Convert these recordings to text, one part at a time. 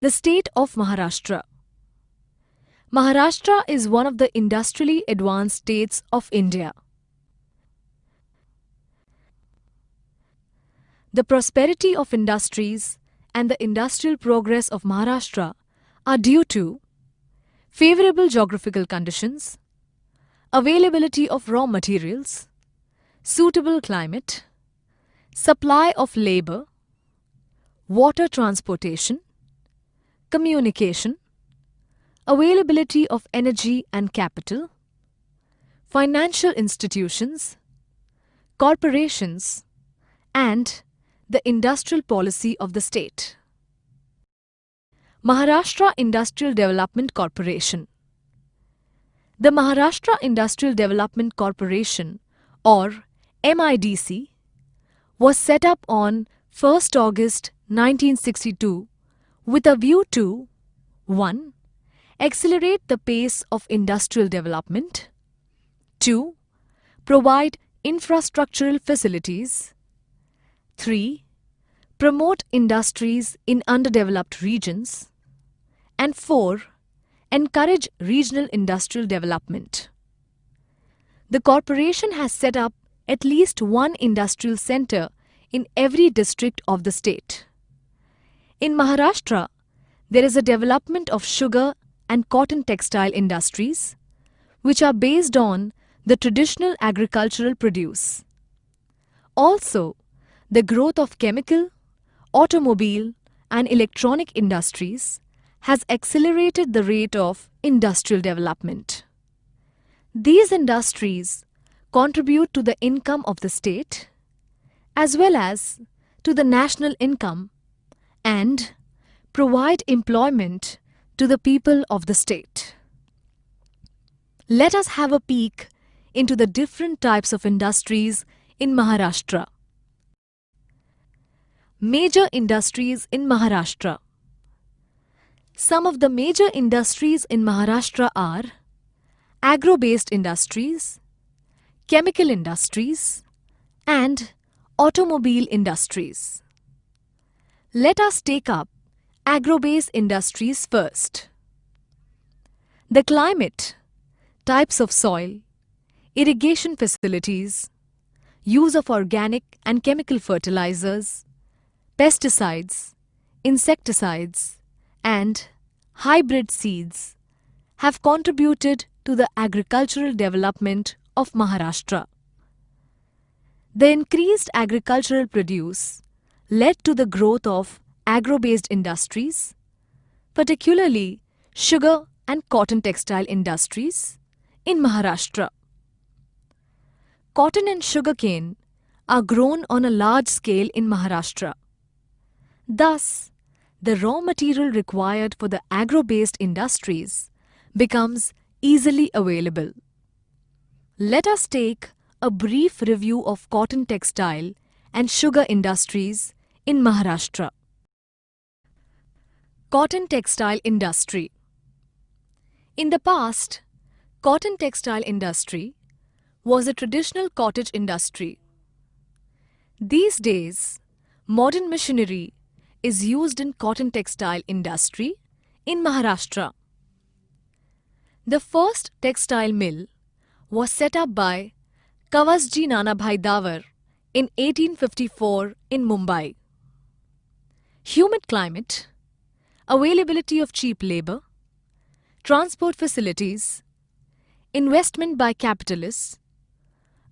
The state of Maharashtra. Maharashtra is one of the industrially advanced states of India. The prosperity of industries and the industrial progress of Maharashtra are due to favorable geographical conditions, availability of raw materials, suitable climate, supply of labor, water transportation, communication, availability of energy and capital, financial institutions, corporations, and the industrial policy of the state. Maharashtra Industrial Development Corporation. The Maharashtra Industrial Development Corporation, or MIDC, was set up on 1st August 1962 with a view to 1. Accelerate the pace of industrial development, 2. Provide infrastructural facilities, 3. Promote industries in underdeveloped regions, and 4. Encourage regional industrial development. The corporation has set up at least one industrial center in every district of the state. In Maharashtra, there is a development of sugar and cotton textile industries, which are based on the traditional agricultural produce. Also, the growth of chemical, automobile, and electronic industries has accelerated the rate of industrial development. These industries contribute to the income of the state, as well as to the national income, and provide employment to the people of the state. Let us have a peek into the different types of industries in Maharashtra. Major industries in Maharashtra. Some of the major industries in Maharashtra are agro-based industries, chemical industries, and automobile industries. Let us take up agro-based industries first. The climate, types of soil, irrigation facilities, use of organic and chemical fertilizers, pesticides, insecticides, and hybrid seeds have contributed to the agricultural development of Maharashtra. The increased agricultural produce led to the growth of agro-based industries, particularly sugar and cotton textile industries in Maharashtra. Cotton and sugarcane are grown on a large scale in Maharashtra. Thus, the raw material required for the agro-based industries becomes easily available. Let us take a brief review of cotton textile and sugar industries in Maharashtra. Cotton textile industry. In the past, cotton textile industry was a traditional cottage industry. These days, modern machinery is used in cotton textile industry in Maharashtra. The first textile mill was set up by Kavasji Nanabhai Davar in 1854 in Mumbai. Humid climate, availability of cheap labor, transport facilities, investment by capitalists,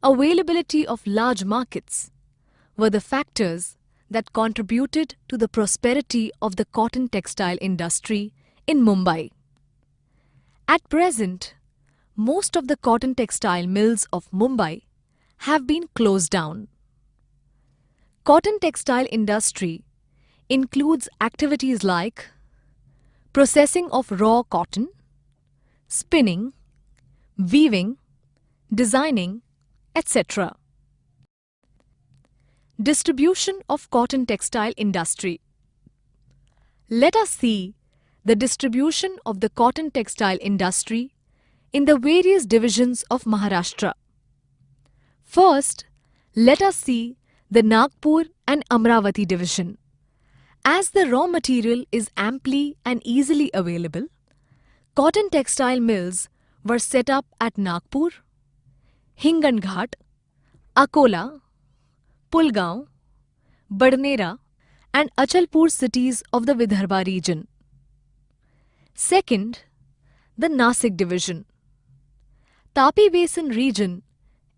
availability of large markets were the factors that contributed to the prosperity of the cotton textile industry in Mumbai. At present, most of the cotton textile mills of Mumbai have been closed down. Cotton textile industry includes activities like processing of raw cotton, spinning, weaving, designing, etc. Distribution of cotton textile industry. Let us see the distribution of the cotton textile industry in the various divisions of Maharashtra. First, let us see the Nagpur and Amravati division. As the raw material is amply and easily available, cotton textile mills were set up at Nagpur, Hinganghat, Akola, Pulgaon, Badnera and Achalpur cities of the Vidarbha region. Second, the Nasik division. Tapi Basin region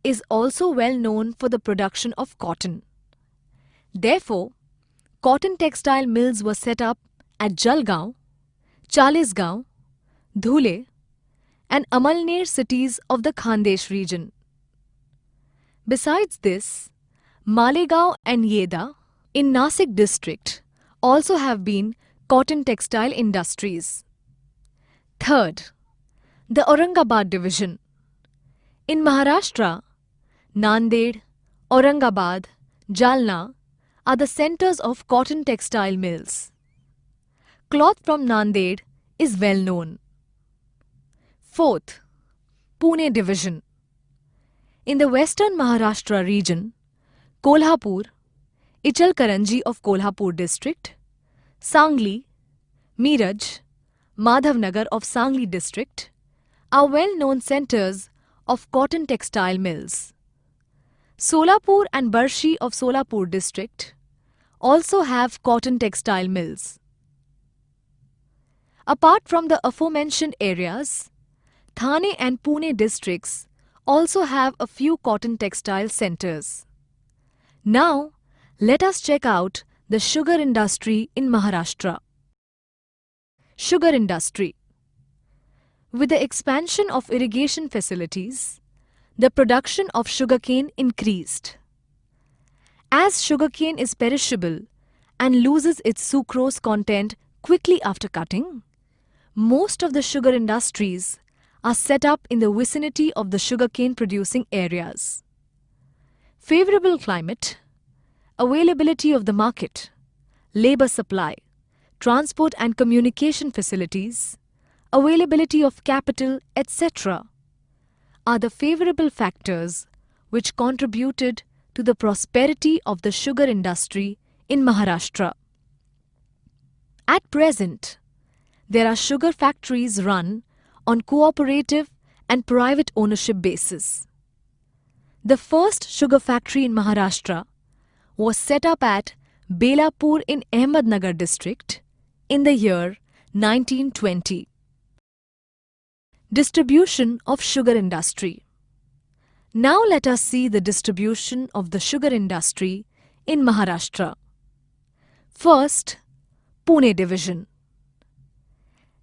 is also well known for the production of cotton. Therefore, cotton textile mills were set up at Jalgaon, Chalisgaon, Dhule and Amalner cities of the Khandesh region. Besides this, Malegaon and Yeda in Nasik district also have been cotton textile industries. Third, the Aurangabad division. In Maharashtra, Nanded, Aurangabad, Jalna are the centers of cotton textile mills. Cloth from Nanded is well known. Fourth, Pune division. In the western Maharashtra region, Kolhapur, Ichalkaranji of Kolhapur district, Sangli, Miraj, Madhavnagar of Sangli district are well-known centers of cotton textile mills. Solapur and Barshi of Solapur district also have cotton textile mills. Apart from the aforementioned areas, Thane and Pune districts also have a few cotton textile centers. Now, let us check out the sugar industry in Maharashtra. Sugar industry. With the expansion of irrigation facilities, the production of sugarcane increased. As sugarcane is perishable and loses its sucrose content quickly after cutting, most of the sugar industries are set up in the vicinity of the sugarcane producing areas. Favorable climate, availability of the market, labor supply, transport and communication facilities, availability of capital, etc. are the favorable factors which contributed to the prosperity of the sugar industry in Maharashtra. At present, there are sugar factories run on cooperative and private ownership basis. The first sugar factory in Maharashtra was set up at Belapur in Ahmednagar district in the year 1920. Distribution of sugar industry. Now let us see the distribution of the sugar industry in Maharashtra. First, Pune division.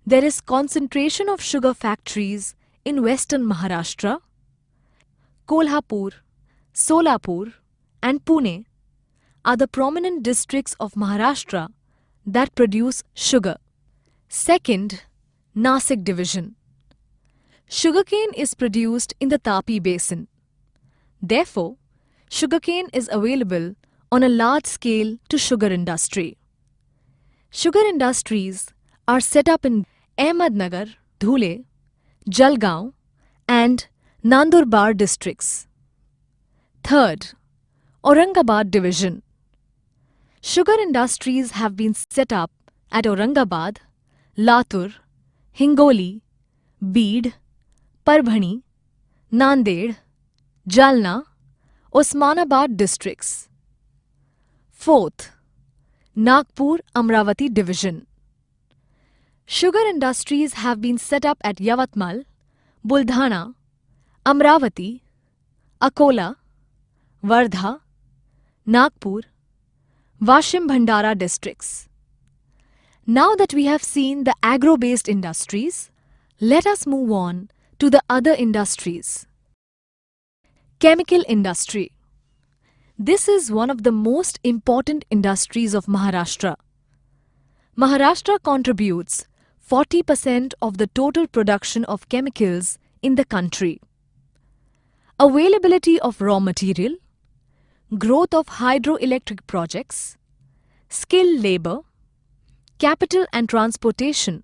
There is concentration of sugar factories in western Maharashtra. Kolhapur, Solapur and Pune are the prominent districts of Maharashtra that produce sugar. Second, Nasik division. Sugarcane is produced in the Tapi Basin. Therefore, sugarcane is available on a large scale to sugar industry. Sugar industries are set up in Ahmednagar, Dhule, Jalgaon and Nandurbar districts. Third, Aurangabad division. Sugar industries have been set up at Aurangabad, Latur, Hingoli, Beed, Parbhani, Nanded, Jalna, Osmanabad districts. Fourth, Nagpur Amravati division. Sugar industries have been set up at Yavatmal, Buldhana, Amravati, Akola, Wardha, Nagpur, Washim Bhandara districts. Now that we have seen the agro-based industries, let us move on to the other industries. Chemical industry. This is one of the most important industries of Maharashtra. Maharashtra contributes 40% of the total production of chemicals in the country. Availability of raw material, growth of hydroelectric projects, skilled labor, capital and transportation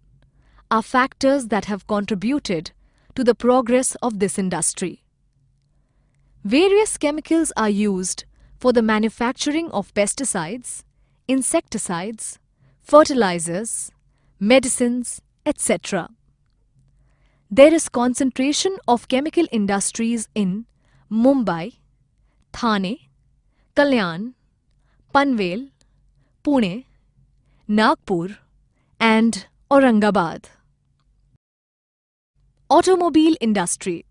are factors that have contributed to the progress of this industry. Various chemicals are used for the manufacturing of pesticides, insecticides, fertilizers, medicines, etc. There is concentration of chemical industries in Mumbai, Thane, Kalyan, Panvel, Pune, Nagpur and Aurangabad. Automobile industry.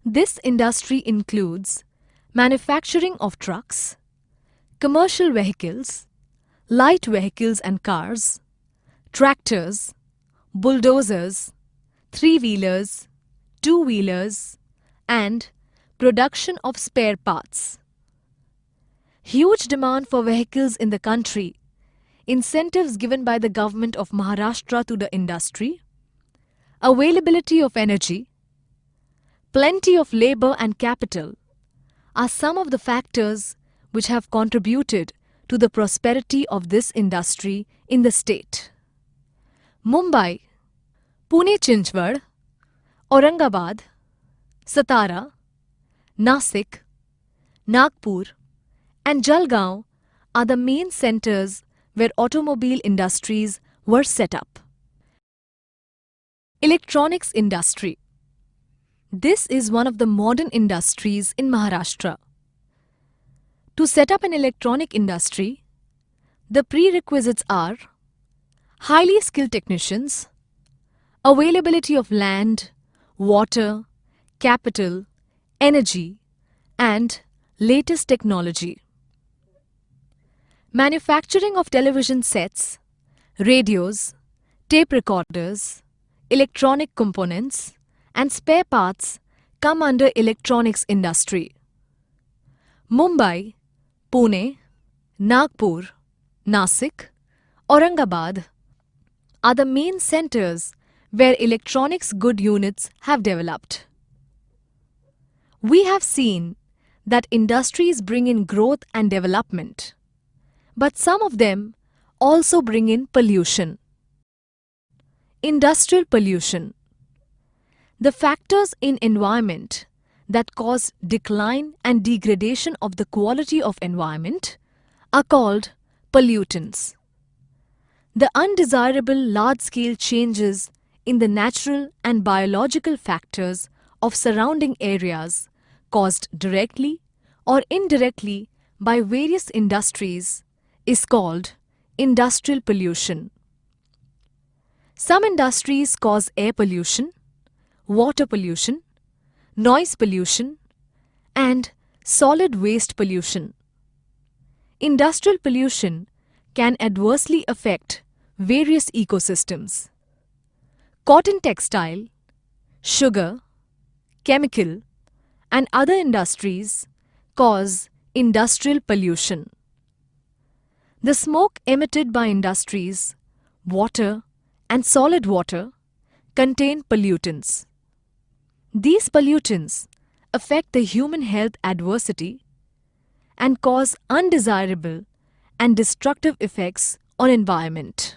This industry includes manufacturing of trucks, commercial vehicles, light vehicles and cars, tractors, bulldozers, three-wheelers, two-wheelers, and production of spare parts. Huge demand for vehicles in the country, incentives given by the government of Maharashtra to the industry, availability of energy, plenty of labor and capital are some of the factors which have contributed to the prosperity of this industry in the state. Mumbai, Pune-Chinchwad, Aurangabad, Satara, Nasik, Nagpur and Jalgaon are the main centers where automobile industries were set up. Electronics industry. This is one of the modern industries in Maharashtra. To set up an electronic industry, the prerequisites are highly skilled technicians, availability of land, water, capital, energy, and latest technology. Manufacturing of television sets, radios, tape recorders, electronic components, and spare parts come under electronics industry. Mumbai, Pune, Nagpur, Nasik, Aurangabad are the main centers where electronics good units have developed. We have seen that industries bring in growth and development, but some of them also bring in pollution. Industrial pollution. The factors in environment that cause decline and degradation of the quality of environment are called pollutants. The undesirable large-scale changes in the natural and biological factors of surrounding areas caused directly or indirectly by various industries is called industrial pollution. Some industries cause air pollution, water pollution, noise pollution, and solid waste pollution. Industrial pollution can adversely affect various ecosystems. Cotton textile, sugar, chemical, and other industries cause industrial pollution. The smoke emitted by industries, water, and solid water contain pollutants. These pollutants affect the human health adversely and cause undesirable and destructive effects on environment.